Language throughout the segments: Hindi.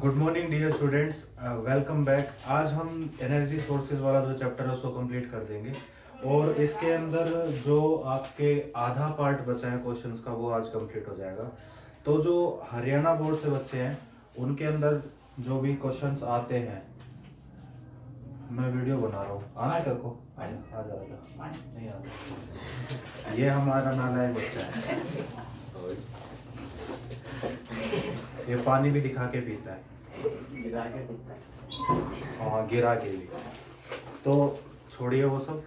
Good morning dear students, welcome back. आज हम एनर्जी सोर्सेज वाला जो चैप्टर है उसको कंप्लीट कर देंगे और इसके अंदर जो आपके आधा पार्ट बचा है क्वेश्चंस का वो आज कंप्लीट हो जाएगा। तो जो हरियाणा बोर्ड से बच्चे हैं उनके अंदर जो भी क्वेश्चंस आते हैं, मैं वीडियो बना रहा हूँ, आना है तेरे को? आ जाएगा। नहीं आ ये हमारा नालायक बच्चा है, ये पानी भी दिखा के पीता है, हाँ गिरा के भी। तो छोड़िए वो सब।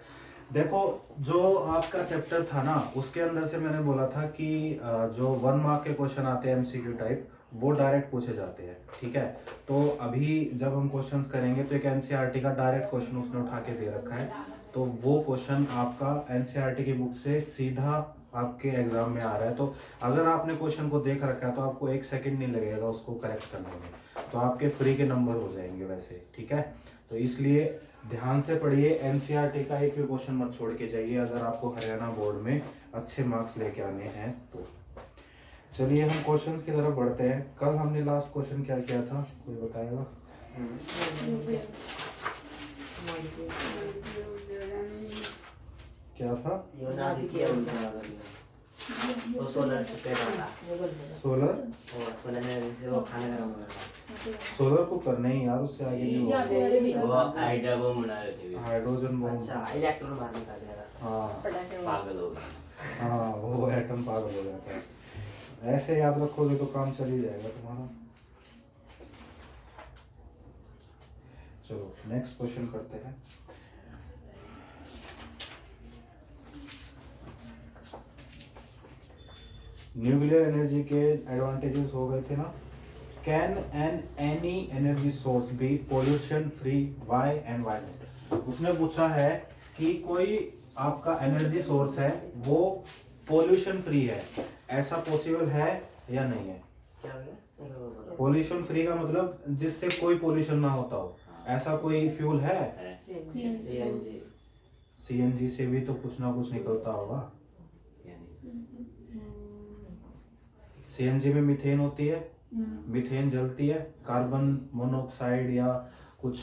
देखो जो आपका चैप्टर था ना उसके अंदर से मैंने बोला था कि जो 1 मार्क के क्वेश्चन आते हैं एमसीक्यू टाइप वो डायरेक्ट पूछे जाते हैं, ठीक है। तो अभी जब हम क्वेश्चंस करेंगे तो एक एनसीईआरटी का डायरेक्ट क्वेश्चन उसने उठा के दे रखा है, तो वो क्वेश्चन आपका एनसीईआरटी की बुक से सीधा आपके एग्जाम में आ रहा है। तो अगर आपने क्वेश्चन को देख रखा है तो आपको 1 सेकंड नहीं लगेगा उसको करेक्ट करने में, तो आपके फ्री के नंबर हो जाएंगे वैसे, ठीक है। तो इसलिए ध्यान से पढ़िए, एनसीईआरटी का एक भी क्वेश्चन मत छोड़ के जाइए अगर आपको हरियाणा बोर्ड में अच्छे मार्क्स लेके आने हैं तो। चलिए हम क्वेश्चंस की तरफ बढ़ते हैं। कल हमने लास्ट क्वेश्चन क्या किया था, कोई बताएगा? क्या था? सोलर सोलर को करना ही यार, उससे आगे नहीं होगा। Hydrogen bomb. हाँ पागल हो हाँ, वो एटम पागल हो जाता है। ऐसे याद रखोगे तो काम चल ही जाएगा तुम्हारा। चलो नेक्स्ट क्वेश्चन करते हैं। न्यूक्लियर एनर्जी के एडवांटेजेस हो गए थे ना। Can an any energy source be pollution free, why and why not? उसने पूछा है कि कोई आपका एनर्जी सोर्स है वो पोल्यूशन फ्री है, ऐसा पॉसिबल है या नहीं है? पोल्यूशन फ्री का मतलब जिससे कोई पोल्यूशन ना होता हो, ऐसा कोई फ्यूल है? सीएनजी से भी तो कुछ ना कुछ निकलता होगा। सीएनजी में मीथेन होती है, मीथेन जलती है, कार्बन मोनोऑक्साइड या कुछ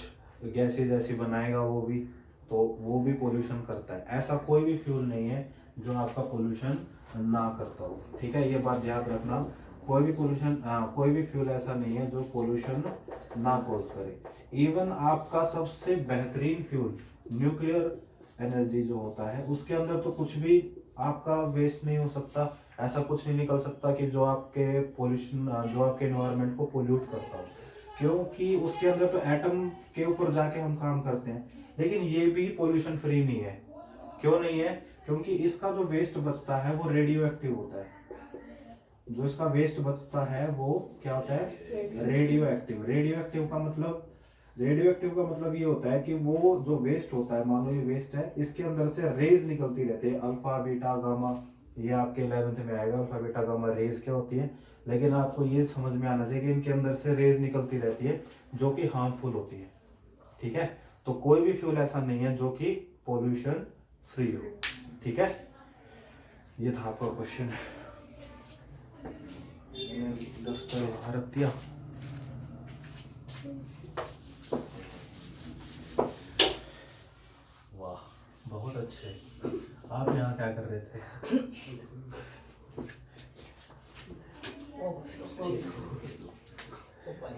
गैसेज ऐसी बनाएगा वो भी, तो वो भी पोल्यूशन करता है। ऐसा कोई भी फ्यूल नहीं है जो आपका पोल्यूशन ना करता हो, ठीक है। ये बात याद रखना, कोई भी पोल्यूशन कोई भी फ्यूल ऐसा नहीं है जो पोल्यूशन ना कॉज करे। इवन आपका सबसे बेहतरीन फ्यूल न्यूक्लियर एनर्जी जो होता है उसके अंदर तो कुछ भी आपका वेस्ट नहीं हो सकता, ऐसा कुछ नहीं निकल सकता कि जो आपके पोल्यूशन जो आपके एनवायरनमेंट को पोल्यूट करता हो, क्योंकि उसके अंदर तो एटम के ऊपर जाके हम काम करते हैं। लेकिन ये भी पोल्यूशन फ्री नहीं है। क्यों नहीं है? क्योंकि इसका जो वेस्ट बचता है वो रेडियो एक्टिव होता है। जो इसका वेस्ट बचता है वो क्या होता है? Radio active. रेडियो एक्टिव का मतलब ये होता है कि वो जो वेस्ट होता है, मान लो ये वेस्ट है, इसके अंदर से रेज निकलती रहती है, अल्फा बीटा गामा, ये आपके 11th में आएगा अल्फा बीटा गामा रेज क्या होती है। लेकिन आपको ये समझ में आना चाहिए कि इनके अंदर से रेज निकलती रहती है जो कि हार्मफुल होती है, ठीक है। तो कोई भी फ्यूल ऐसा नहीं है जो कि पोल्यूशन फ्री हो, ठीक है। ये था आपका क्वेश्चन। भारत दिया। वाह बहुत अच्छे। आप यहाँ क्या कर रहे थे?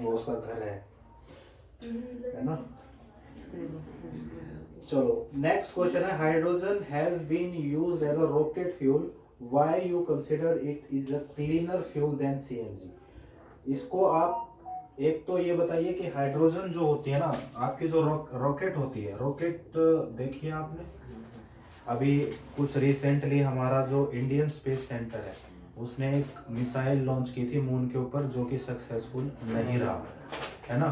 वो उसका घर है ना। चलो नेक्स्ट क्वेश्चन है, hydrogen has been used as a rocket fuel, why you consider it is a cleaner fuel than CNG? इसको आप एक तो ये बताइए कि हाइड्रोजन जो होती है ना, आपकी जो रॉकेट होती है, रॉकेट देखिए आपने अभी कुछ रिसेंटली हमारा जो इंडियन स्पेस सेंटर है उसने एक मिसाइल लॉन्च की थी मून के ऊपर जो कि सक्सेसफुल नहीं रहा है ना।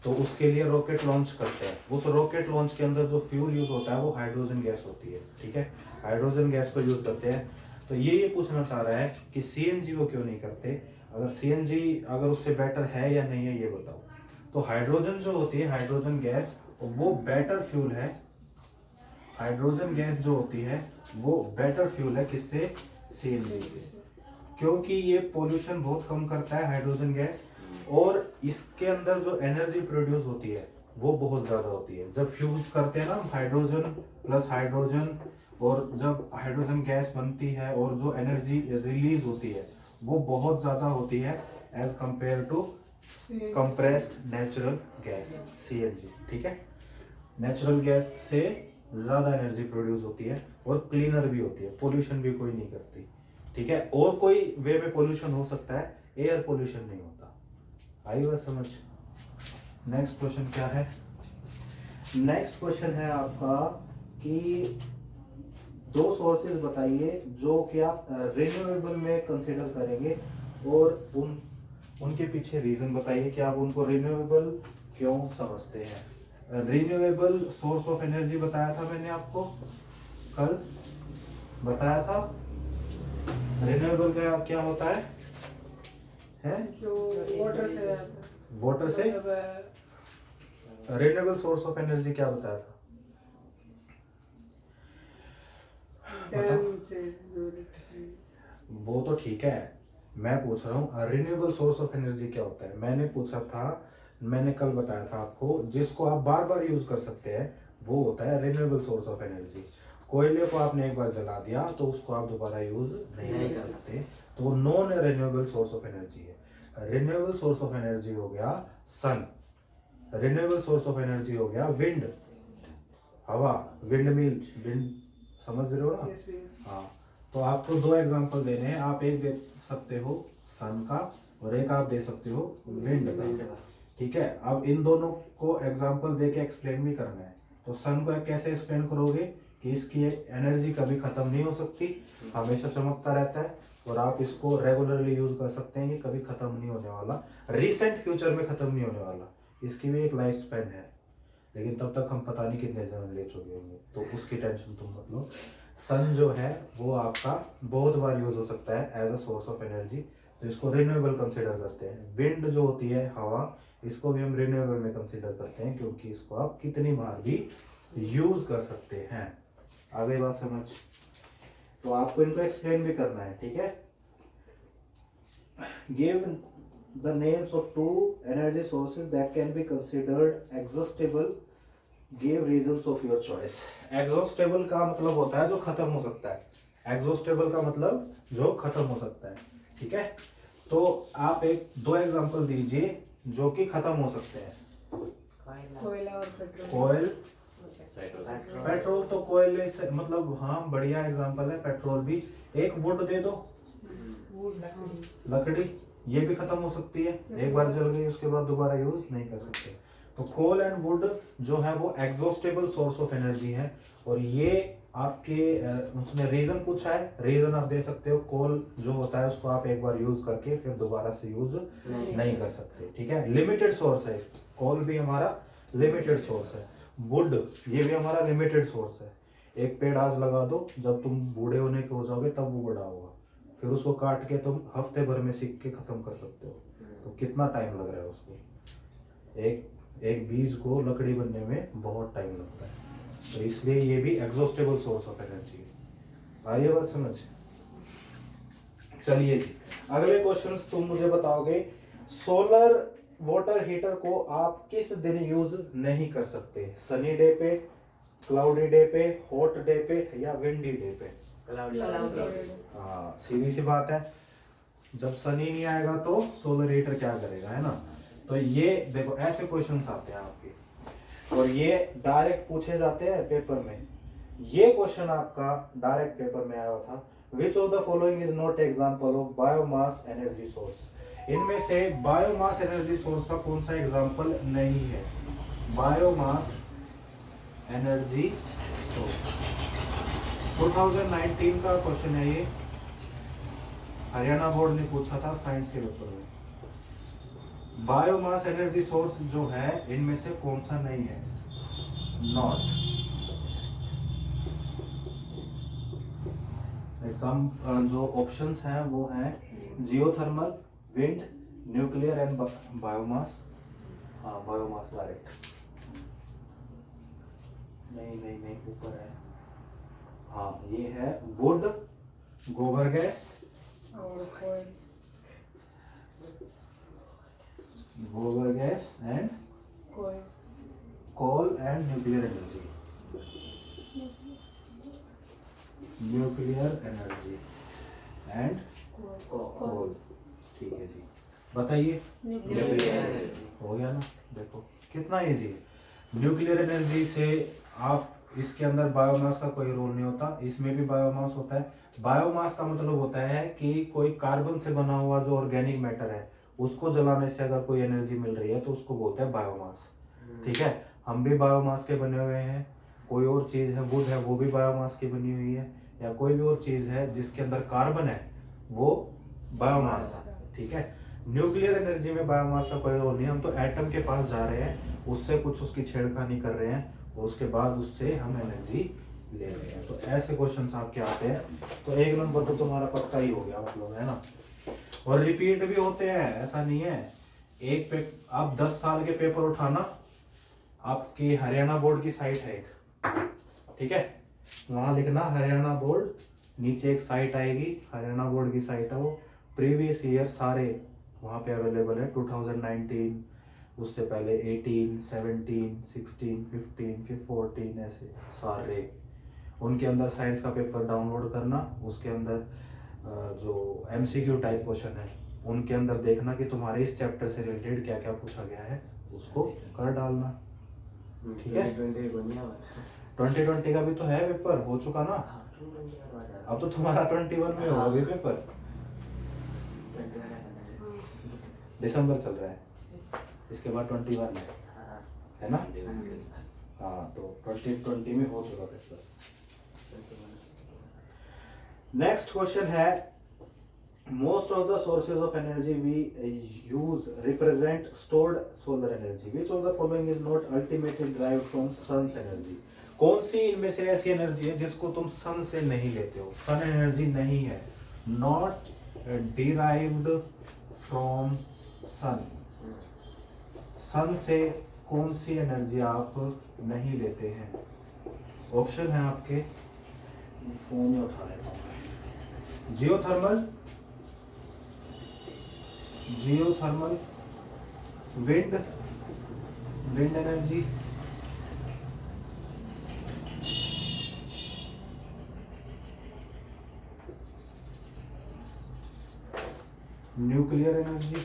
तो उसके लिए रॉकेट लॉन्च करते हैं, उस रॉकेट लॉन्च के अंदर जो फ्यूल यूज होता है वो हाइड्रोजन गैस होती है, ठीक है। हाइड्रोजन गैस को यूज करते हैं। तो ये पूछना चाह रहा है कि सीएनजी को क्यों नहीं करते? अगर सीएनजी अगर उससे बेटर है या नहीं है ये बताओ। तो हाइड्रोजन जो होती है, हाइड्रोजन गैस, वो बेटर फ्यूल है। हाइड्रोजन गैस जो होती है वो बेटर फ्यूल है किससे? सीएनजी से, क्योंकि ये पोल्यूशन बहुत कम करता है हाइड्रोजन गैस। और इसके अंदर जो एनर्जी प्रोड्यूस होती है वो बहुत ज़्यादा होती है। जब फ्यूज करते हैं ना हाइड्रोजन प्लस हाइड्रोजन, और जब हाइड्रोजन गैस बनती है और जो एनर्जी रिलीज होती है वो बहुत ज़्यादा होती है as compare to compressed natural gas CNG। ठीक है, नेचुरल गैस से ज़्यादा एनर्जी प्रोड्यूस होती है और क्लीनर भी होती है, पोल्यूशन भी कोई नहीं करती। ठीक है, और कोई वे में पोल्यूशन हो सकता है, एयर पोल्यूशन नहीं होता। आई बात समझ। नेक्स्ट क्वेश्चन क्या है? नेक्स्ट क्वेश्चन है आपका कि दो सोर्सेज बताइए जो कि आप रिन्यूएबल में कंसीडर करेंगे, और उनके पीछे रीजन बताइए कि आप उनको रिन्यूएबल क्यों समझते हैं। रिन्यूएबल सोर्स ऑफ एनर्जी बताया था मैंने आपको, कल बताया था। रिन्यूएबल का क्या होता है जो वाटर से आता है। वाटर से। रिन्यूएबल सोर्स ऑफ एनर्जी क्या बताया था? डैम से जो electricity- वो तो ठीक है, मैं पूछ रहा हूँ रिन्यूएबल सोर्स ऑफ एनर्जी क्या होता है। मैंने पूछा था, मैंने कल बताया था आपको, जिसको आप बार बार यूज कर सकते हैं वो होता है रिन्यूएबल सोर्स ऑफ एनर्जी। कोयले को आपने एक बार जला दिया तो उसको आप दोबारा यूज नहीं कर सकते, तो वो non renewable source of energy है। रिन्यूएबल सोर्स ऑफ एनर्जी हो गया सन, रिन्यूएबल सोर्स ऑफ एनर्जी हो गया विंड, हवा, विंड मिल, विंड समझ रहे हो ना? Yes, we- हाँ, तो आपको दो एग्जांपल देने हैं, आप एक दे सकते हो सन का और एक आप दे सकते हो विंड का। ठीक है, अब इन दोनों को एग्जांपल दे के एक्सप्लेन भी करना है। तो सन को कैसे एक्सप्लेन करोगे कि इसकी एनर्जी कभी खत्म नहीं हो सकती, हमेशा चमकता रहता है, और आप इसको रेगुलरली यूज कर सकते हैं, ये कभी खत्म नहीं होने वाला, रिसेंट फ्यूचर में खत्म नहीं होने वाला, इसकी भी एक लाइफ स्पैन है, लेकिन तब तक हम पता नहीं कितने जन्म ले चुके होंगे, तो उसकी टेंशन तुम मत लो। सन जो है वो आपका बहुत बार यूज हो सकता है as a source of energy, तो इसको रिन्यूएबल कंसीडर करते हैं। विंड जो होती है हवा, इसको भी हम रिन्यूएबल में कंसीडर करते हैं, क्योंकि इसको आप कितनी बार भी यूज कर सकते हैं। आगे बात समझ, तो आपको इनको एक्सप्लेन भी करना है। ठीक है, give the names of two energy sources that can be considered exhaustible, give reasons of your choice. Exhaustible का मतलब होता है जो खत्म हो सकता है, एग्जॉस्टेबल का मतलब जो खत्म हो सकता है। ठीक है, तो आप एक दो एग्जांपल दीजिए जो कि खत्म हो सकते हैं। कोयला और पेट्रोल। कोयल, पेट्रोल। पेट्रोल तो कोयले से मतलब, हाँ बढ़िया एग्जांपल है, पेट्रोल भी। एक वुड दे दो, वुड लकड़ी। लकड़ी, ये भी खत्म हो सकती है, एक बार जल गई उसके बाद दोबारा यूज नहीं कर सकते। तो कोल एंड वुड जो है वो एग्जॉस्टेबल सोर्स ऑफ एनर्जी है, और ये आपके उसने रीजन पूछा है, रीजन आप दे सकते हो। कोल जो होता है उसको आप एक बार यूज करके फिर दोबारा से यूज नहीं कर सकते। ठीक है, लिमिटेड सोर्स है, कोल भी हमारा लिमिटेड सोर्स है, वुड ये भी हमारा लिमिटेड सोर्स है। एक पेड़ आज लगा दो, जब तुम बूढ़े होने के हो जाओगे तब वो बड़ा होगा, फिर उसको काट के तुम हफ्ते भर में सीख के खत्म कर सकते हो, तो कितना टाइम लग रहा है उसको, एक बीज को लकड़ी बनने में बहुत टाइम लगता है, तो इसलिए ये भी एग्जॉस्टेबल सोर्स ऑफ एनर्जी है। आ रही है बात समझ? चलिए जी, अगले क्वेश्चंस तुम मुझे बताओगे, सोलर वाटर हीटर को आप किस दिन यूज नहीं कर सकते? सनी डे पे, क्लाउडी डे पे, हॉट डे पे, या विंडी डे पे? हाँ, सीधी सी बात है, जब सनी नहीं आएगा तो सोलर हीटर क्या करेगा, है ना? तो ये देखो ऐसे क्वेश्चंस आते हैं आपके, और ये डायरेक्ट पूछे जाते हैं पेपर में। ये क्वेश्चन आपका डायरेक्ट पेपर में आया था, विच of the following is not example of biomass energy source? इनमें से बायोमास एनर्जी सोर्स का कौन सा एग्जांपल नहीं है? बायोमास एनर्जी सोर्स 2019 का क्वेश्चन है ये, हरियाणा बोर्ड ने पूछा था साइंस के पेपर में। बायोमास एनर्जी सोर्स जो है इनमें से कौन सा नहीं है? नॉट। एग्जाम जो ऑप्शंस हैं वो हैं geothermal, wind, nuclear and biomass. हाँ, बायोमास डायरेक्ट नहीं ऊपर है। हाँ, ये है वुड, गोबर गैस, और कोयल। गोबर gas and coal coal and nuclear energy. Nuclear energy and coal. ठीक है जी, बताइए। हो गया ना, देखो कितना इजी है। न्यूक्लियर एनर्जी से आप इसके अंदर बायोमास का कोई रोल नहीं होता, इसमें भी बायोमास होता है। बायोमास का मतलब होता है कि कोई कार्बन से बना हुआ जो ऑर्गेनिक मैटर है उसको जलाने से अगर कोई एनर्जी मिल रही है तो उसको बोलते हैं बायोमास। ठीक है, हम भी बायोमास के बने हुए हैं। कोई और चीज है, वुड है, वो भी बायोमास की बनी हुई है, या कोई भी और चीज है जिसके अंदर कार्बन है वो बायोमास है। ठीक है, न्यूक्लियर एनर्जी में बायोमास का कोई रोल नहीं। हम तो एटम के पास जा रहे हैं, उससे कुछ उसकी छेड़खानी कर रहे हैं और उसके बाद उससे हम एनर्जी ले रहे हैं। तो ऐसे क्वेश्चंस आपके आते हैं, तो 1 नंबर तो तुम्हारा पक्का ही हो गया मतलब, है ना। और रिपीट भी होते हैं, ऐसा नहीं है। एक पे आप 10 साल के पेपर उठाना, आपकी हरियाणा बोर्ड की साइट है एक, ठीक है, वहां लिखना हरियाणा बोर्ड, नीचे एक साइट आएगी, हरियाणा बोर्ड की साइट है वो, प्रीवियस ईयर सारे वहां पे अवेलेबल है। 2019, उससे पहले 18, 17, 16, 15, फिर 14, ऐसे सारे उनके अंदर साइंस का पेपर डाउनलोड करना, उसके अंदर जो एमसीक्यू टाइप क्वेश्चन है उनके अंदर देखना कि तुम्हारे इस चैप्टर से रिलेटेड क्या क्या पूछा गया है, उसको कर डालना। ठीक है, 2020 का भी तो है पेपर, हो चुका ना। अब तो तुम्हारा 21 में होगा भी पेपर, दिसंबर चल रहा है, इसके बाद 21 है ना। हाँ, तो 2020 में हो चुका पेपर। नेक्स्ट क्वेश्चन है, most of the sources of energy we use represent stored solar energy, which of the following is not ultimately derived from sun's energy. कौन सी इनमें से ऐसी एनर्जी है जिसको तुम सन से नहीं लेते हो, सन एनर्जी नहीं है, नॉट डिराइव्ड फ्रॉम सन। सन से कौन सी एनर्जी आप नहीं लेते हैं? ऑप्शन है आपके, फोन ही उठा लेता हूँ। Geothermal, wind energy, nuclear energy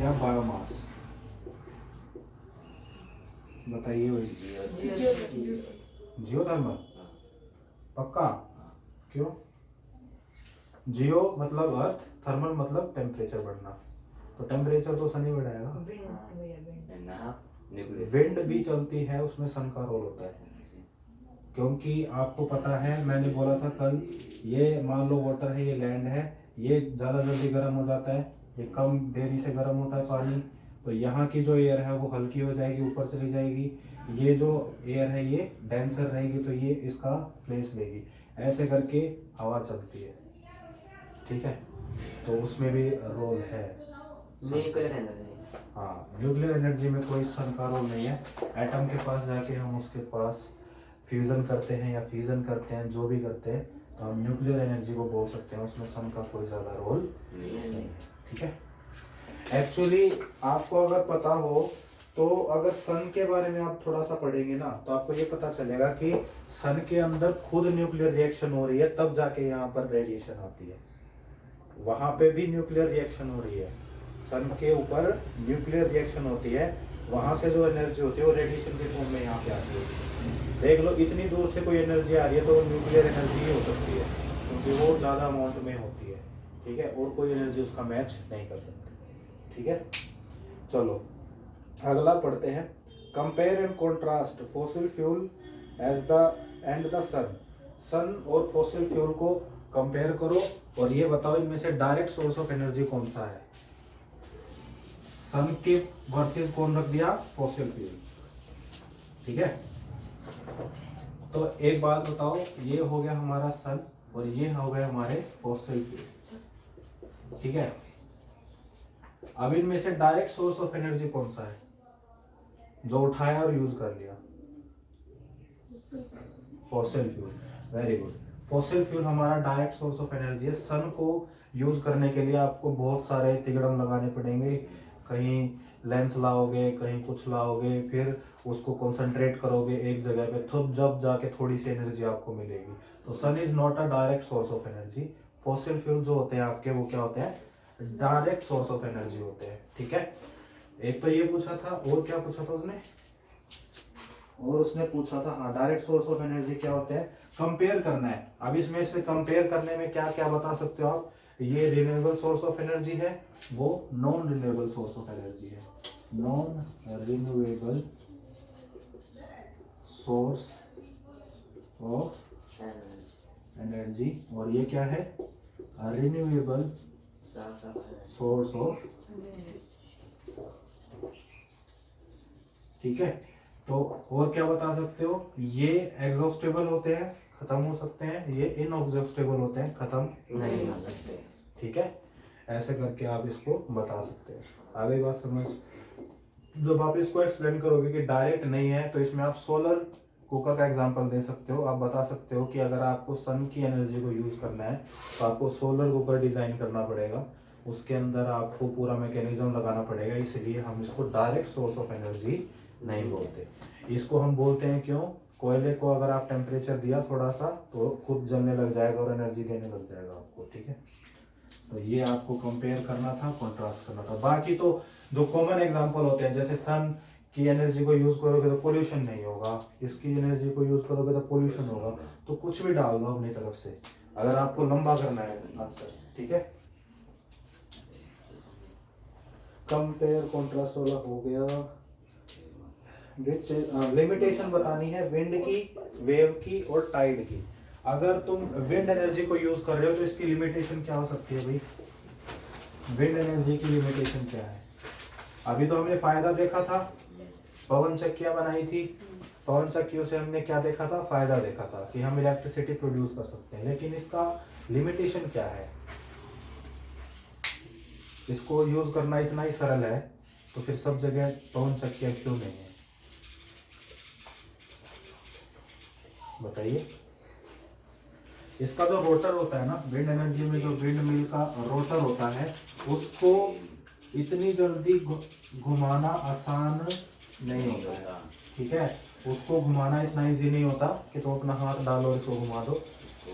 या बायोमास। बताइए वही। जियोथर्मल पक्का? क्यों? जियो मतलब अर्थ, थर्मल मतलब टेम्परेचर बढ़ना, तो टेम्परेचर तो सन ही बढ़ाएगा। विंड भी चलती है, उसमें सन का रोल होता है, क्योंकि आपको पता है मैंने बोला था कल, ये मान लो वाटर है, ये लैंड है, ये ज़्यादा जल्दी गर्म हो जाता है, ये कम देरी से गर्म होता है पानी, तो यहाँ की जो एयर है वो हल्की हो जाएगी, ऊपर चली जाएगी, ये जो एयर है ये डेंसर रहेगी, तो ये इसका प्लेस लेगी, ऐसे करके हवा चलती है। ठीक है, तो उसमें भी रोल है। हाँ, न्यूक्लियर एनर्जी में कोई सन का रोल नहीं है। एटम के पास जाके हम उसके पास फ्यूजन करते हैं या फ्यूजन करते हैं, जो भी करते हैं, तो हम न्यूक्लियर एनर्जी को बोल सकते हैं, उसमें सन का कोई ज़्यादा रोल नहीं। ठीक है, एक्चुअली आपको अगर पता हो तो, अगर सन के बारे में आप थोड़ा सा पढ़ेंगे ना, तो आपको ये पता चलेगा कि सन के अंदर खुद न्यूक्लियर रिएक्शन हो रही है, तब जाके यहाँ पर रेडिएशन आती है। वहाँ पे भी न्यूक्लियर रिएक्शन हो रही है, सन के ऊपर न्यूक्लियर रिएक्शन होती है, वहाँ से जो एनर्जी होती है वो रेडिएशन के फॉर्म में यहाँ पे आती है। देख लो, इतनी दूर से कोई एनर्जी आ रही है तो वो न्यूक्लियर एनर्जी ही हो सकती है, क्योंकि वो ज़्यादा अमाउंट में होती है। ठीक है, और कोई एनर्जी उसका मैच नहीं कर सकती। ठीक है, चलो अगला पढ़ते हैं। Compare and contrast fossil fuel as the and the sun. Sun और फॉसिल फ्यूल को कंपेयर करो और ये बताओ इनमें से डायरेक्ट सोर्स ऑफ एनर्जी कौन सा है। सन के वर्सेस कौन रख दिया? Fossil fuel. ठीक है, तो एक बात बताओ, ये हो गया हमारा सन और ये हो गए हमारे फॉसिल फ्यूल। ठीक है, अब इनमें से डायरेक्ट सोर्स ऑफ एनर्जी कौन सा है जो उठाया और यूज कर लिया? Fossil fuel. Very good. Fossil fuel हमारा डायरेक्ट सोर्स ऑफ एनर्जी है। सन को यूज करने के लिए आपको बहुत सारे तिगड़म लगाने पड़ेंगे, कहीं लेंस लाओगे, कहीं कुछ लाओगे, फिर उसको कंसंट्रेट करोगे एक जगह पे, तो जब जाके थोड़ी सी एनर्जी आपको मिलेगी। तो sun is not a direct source of energy. Fossil fuel जो होते हैं आपके, वो क्या होते हैं? डायरेक्ट सोर्स ऑफ एनर्जी होते हैं। ठीक है, एक तो ये पूछा था, और क्या पूछा था उसने? और उसने पूछा था, हाँ, डायरेक्ट सोर्स ऑफ एनर्जी क्या होते हैं, कंपेयर करना है। अब इसमें से कंपेयर करने में क्या क्या बता सकते हो आप? ये रिन्यूएबल सोर्स ऑफ एनर्जी है, वो non renewable source of energy है। Non renewable source of energy, और ये क्या है? Renewable source of. ठीक है, तो और क्या बता सकते हो? ये एग्जॉस्टेबल होते हैं, खत्म हो सकते हैं, ये इनएग्जॉस्टेबल होते हैं, खत्म नहीं हो सकते। ठीक है, ऐसे करके आप इसको बता सकते हैं। आगे बात समझ। जब आप इसको एक्सप्लेन करोगे कि डायरेक्ट नहीं है, तो इसमें आप सोलर कुकर का एग्जांपल दे सकते हो। आप बता सकते हो कि अगर आपको सन की एनर्जी को यूज करना है, तो आपको सोलर कुकर डिजाइन करना पड़ेगा, उसके अंदर आपको पूरा मैकेनिज्म लगाना पड़ेगा। इसलिए हम इसको डायरेक्ट सोर्स ऑफ एनर्जी नहीं बोलते। इसको हम बोलते हैं क्यों? कोयले को अगर आप टेम्परेचर दिया थोड़ा सा, तो खुद जलने लग जाएगा और एनर्जी देने लग जाएगा आपको। ठीक है, तो ये आपको कंपेयर करना था, कॉन्ट्रास्ट करना था। बाकी तो जो कॉमन एग्जांपल होते हैं, जैसे सन की एनर्जी को यूज करोगे तो पोल्यूशन नहीं होगा, इसकी एनर्जी को यूज करोगे तो पोल्यूशन होगा। तो कुछ भी डाल दो अपनी तरफ से, अगर आपको लंबा करना है आंसर। ठीक है, कंपेयर कॉन्ट्रास्ट वाला हो गया। विच लिमिटेशन बतानी है विंड की, वेव की और टाइड की। अगर तुम विंड एनर्जी को यूज कर रहे हो तो इसकी लिमिटेशन क्या हो सकती है भाई? विंड एनर्जी की लिमिटेशन क्या है? अभी तो हमने फायदा देखा था, पवन चक्कियां बनाई थी, पवन चक्कियों से हमने क्या देखा था? फायदा देखा था कि हम इलेक्ट्रिसिटी प्रोड्यूस कर सकते हैं। लेकिन इसका लिमिटेशन क्या है? इसको यूज करना इतना ही सरल है, तो फिर सब जगह पवन चक्कियां क्यों नहीं है? बताइए। इसका जो रोटर होता है ना, विंड एनर्जी में जो विंड मिल का रोटर होता है, उसको इतनी जल्दी घुमाना आसान नहीं होता है। ठीक है, उसको घुमाना इतना इजी नहीं होता कि तुम अपना हाथ डालो और इसको घुमा दो।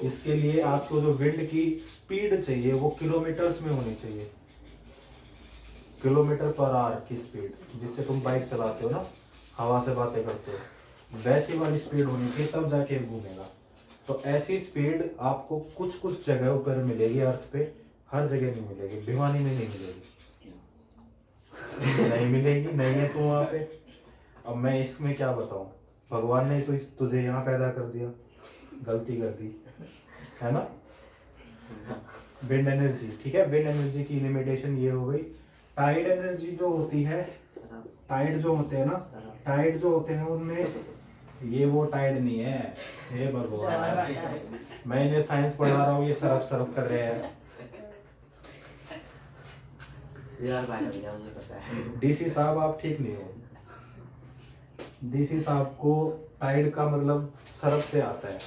इसके लिए आपको जो विंड की स्पीड चाहिए वो किलोमीटर्स में होनी चाहिए, किलोमीटर पर आवर की स्पीड, जिससे तुम बाइक चलाते हो ना, हवा से बातें करते हो, वैसी वाली स्पीड होनी चाहिए, तब जाके घूमेगा। तो ऐसी स्पीड आपको कुछ कुछ जगहों पर मिलेगी अर्थ पे, हर जगह नहीं मिलेगी। भिवानी में नहीं मिलेगी, नहीं मिलेगी, नहीं है तो वहां पे। अब मैं इसमें क्या बताऊं? भगवान ने तो तुझे यहाँ पैदा कर दिया, गलती कर दी है ना। विंड एनर्जी, ठीक है, विंड एनर्जी की लिमिटेशन ये हो गई। टाइड एनर्जी जो होती है, टाइड जो होते हैं ना, टाइड जो होते हैं उनमें ये वो टाइड नहीं है, हे भगवान, मैं इन्हें साइंस पढ़ा रहा हूँ, ये सरफ सरफ कर रहे हैं। डीसी साहब आप ठीक नहीं हो। डीसी साहब को टाइड का मतलब सरफ से आता है।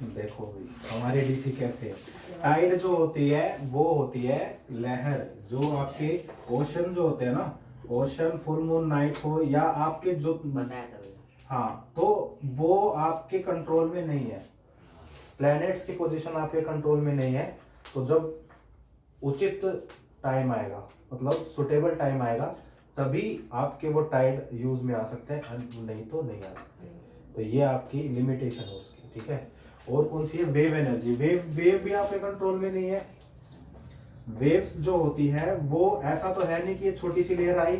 देखो भाई हमारे डीसी कैसे है। टाइड जो होती है वो होती है लहर, जो आपके ओशन जो होते हैं ना, ओशन फुल मून नाइट हो या आपके जो, हाँ, तो वो आपके कंट्रोल में नहीं है। प्लैनेट्स की पोजीशन आपके कंट्रोल में नहीं है। तो जब उचित टाइम आएगा, मतलब सुटेबल टाइम आएगा, तभी आपके वो टाइड यूज में आ सकते हैं, नहीं तो नहीं आ सकते। तो ये आपकी लिमिटेशन है उसकी। ठीक है, और कौन सी है? Wave energy. वेव भी आपके कंट्रोल में नहीं है। वेव्स जो होती है वो ऐसा तो है नहीं कि ये छोटी सी लेयर आई,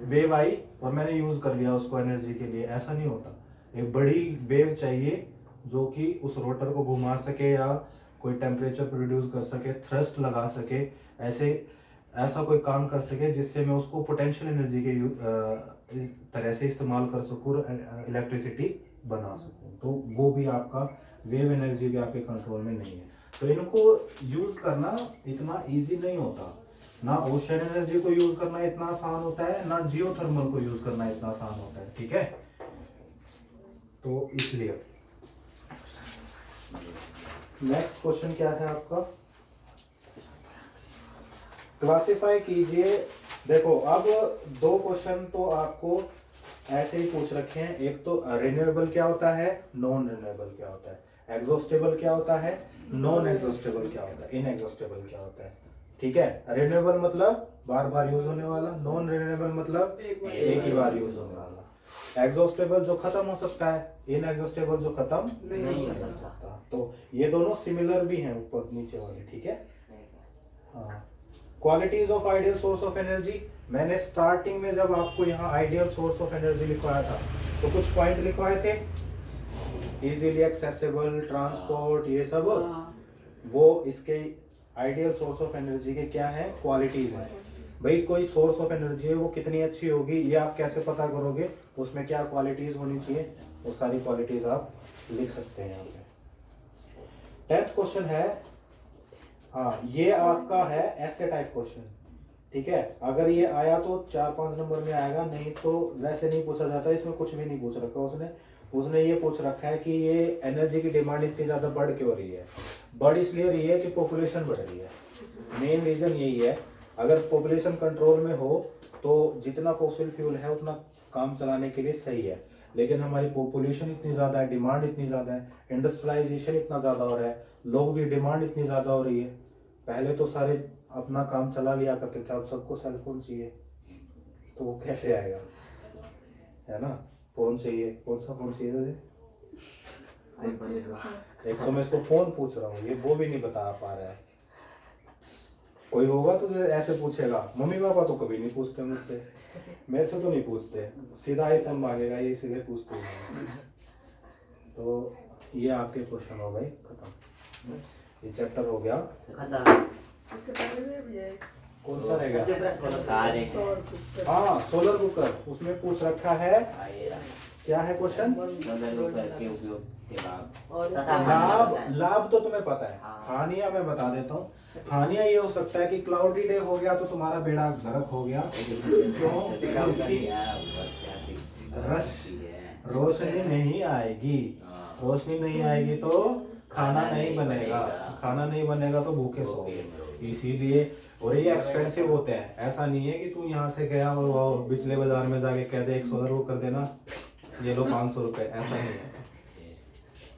वेव आई और मैंने यूज कर लिया उसको एनर्जी के लिए, ऐसा नहीं होता। एक बड़ी वेव चाहिए जो कि उस रोटर को घुमा सके या कोई टेम्परेचर प्रोड्यूस कर सके, थ्रस्ट लगा सके, ऐसा कोई काम कर सके जिससे मैं उसको पोटेंशियल एनर्जी के तरह से इस्तेमाल कर सकूँ, इलेक्ट्रिसिटी बना सकूँ। तो वो भी आपका वेव एनर्जी भी आपके कंट्रोल में नहीं है। तो इनको यूज करना इतना इजी नहीं होता। ना ओशन एनर्जी को यूज करना इतना आसान होता है, ना जियोथर्मल को यूज करना इतना आसान होता है। ठीक है, तो इसलिए नेक्स्ट क्वेश्चन क्या है आपका? क्लासिफाई कीजिए। देखो अब दो क्वेश्चन तो आपको ऐसे ही पूछ रखे हैं। एक तो रिन्यूएबल क्या होता है, नॉन रिन्यूएबल क्या होता है, एग्जॉस्टेबल क्या होता है, नॉन एग्जॉस्टेबल क्या होता है, इनएग्जॉस्टेबल क्या होता है। ठीक है, रिन्यूएबल मतलब बार बार यूज होने वाला, नॉन रिन्यूएबल मतलब एक ही बार यूज होने वाला, एग्जॉस्टेबल जो खत्म हो सकता है, इनएग्जॉस्टेबल जो खत्म नहीं हो सकता। तो ये दोनों सिमिलर भी हैं ऊपर नीचे वाले। ठीक है, हाँ। Qualities of ideal source of energy, मैंने स्टार्टिंग में जब आपको यहाँ आइडियल सोर्स ऑफ एनर्जी लिखवाया था तो कुछ पॉइंट लिखवाए थे, इजीली एक्सेसिबल, ट्रांसपोर्ट, ये सब। वो इसके आइडियल सोर्स ऑफ एनर्जी के क्या है, क्वालिटीज है। भाई कोई सोर्स ऑफ एनर्जी है वो कितनी अच्छी होगी ये आप कैसे पता करोगे, उसमें क्या क्वालिटीज होनी चाहिए, वो सारी क्वालिटीज आप लिख सकते हैं यहाँ पे। 10th क्वेश्चन है, हाँ ये आपका है ऐसे टाइप क्वेश्चन। ठीक है, अगर ये आया तो 4-5 नंबर में आएगा, नहीं तो वैसे नहीं पूछा जाता। इसमें कुछ भी नहीं पूछ रखा उसने ये पूछ रखा है कि ये एनर्जी की डिमांड इतनी ज्यादा बढ़ क्यों रही है। बढ़ इसलिए रही है कि पॉपुलेशन बढ़ रही है, मेन रीजन यही है। अगर पॉपुलेशन कंट्रोल में हो तो जितना फॉसिल फ्यूल है उतना काम चलाने के लिए सही है, लेकिन हमारी पॉपुलेशन इतनी ज़्यादा है, डिमांड इतनी ज़्यादा है, इंडस्ट्रियलाइजेशन इतना ज़्यादा हो रहा है, लोगों की डिमांड इतनी ज़्यादा हो रही है। पहले तो सारे अपना काम चला लिया करते थे, अब सबको सेल फोन चाहिए, तो वो कैसे आएगा, है ना। फोन चाहिए, कौन सा फोन चाहिए तुझे? एक तो मैं इसको फोन पूछ रहा हूँ, ये वो भी नहीं बता पा रहा है। कोई होगा तो ऐसे पूछेगा, मम्मी पापा तो कभी नहीं पूछते मुझसे, मेरे से तो नहीं पूछते, सीधा आईफोन मांगेगा, ये सीधे पूछते हैं। तो ये आपके क्वेश्चन हो गए खत्म, ये चैप्टर हो गया खत्म। इसके पहले में भी है कौन सा रहेगा? सारे हाँ सोलर कुकर, उसमें पूछ रखा है क्या है क्वेश्चन? के उपयोग के लाभ। लाभ, लाभ तो तुम्हें पता है, हाँ। हानियां मैं बता देता हूँ। हानियां ये हो सकता है कि क्लाउडी डे हो गया तो तुम्हारा बेड़ा गर्क हो गया, क्यों? रश रोशनी नहीं आएगी, रोशनी नहीं आएगी तो खाना नहीं बनेगा, खाना नहीं बनेगा तो भूखे सोओगे, इसीलिए। और ये एक्सपेंसिव होते हैं, ऐसा नहीं है कि तू यहाँ से गया और वो बिजली बाजार में जाके कह दे 1 सोलर वो कर देना, ये लो 500 रुपए, ऐसा नहीं है।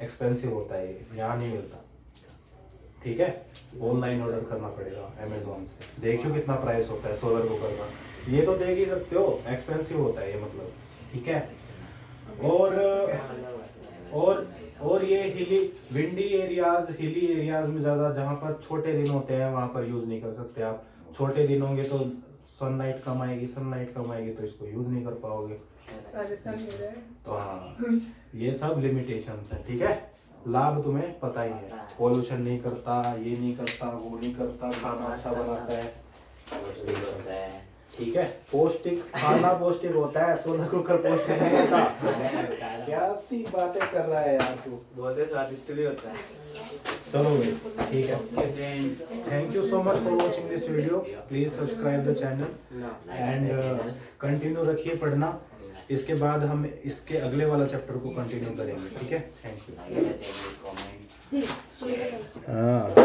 एक्सपेंसिव होता है ये, यहाँ नहीं मिलता। ठीक है, ऑनलाइन ऑर्डर करना पड़ेगा अमेजोन से। देखियो कितना प्राइस होता है सोलर कुकर का, ये तो देख ही सकते हो, एक्सपेंसिव होता है ये मतलब। ठीक है, और ये विंडी एरियाज, हिली एरियाज में ज़्यादा, जहाँ पर छोटे दिन होते हैं वहाँ पर यूज़ नहीं कर सकते आप। छोटे दिन होंगे तो सनलाइट कम आएगी तो इसको यूज़ नहीं कर पाओगे। तो हाँ, ये सब लिमिटेशंस है। ठीक है, लाभ तुम्हें पता ही है, पॉल्यूशन नहीं करता, ये नहीं करता, वो नहीं करता, खाना अच्छा बनाता है। ठीक है, पौष्टिक खाना पौष्टिक होता है, सोलर कुकर पौष्टिक नहीं होता। क्या सी बातें कर रहा है यार तू, बहुत स्वादिष्ट भी होता है। चलो भाई ठीक है, thank you so much for watching this video, please subscribe the channel and continue रखिए पढ़ना। इसके बाद हम इसके अगले वाला चैप्टर को कंटिन्यू करेंगे। ठीक है, थैंक यू।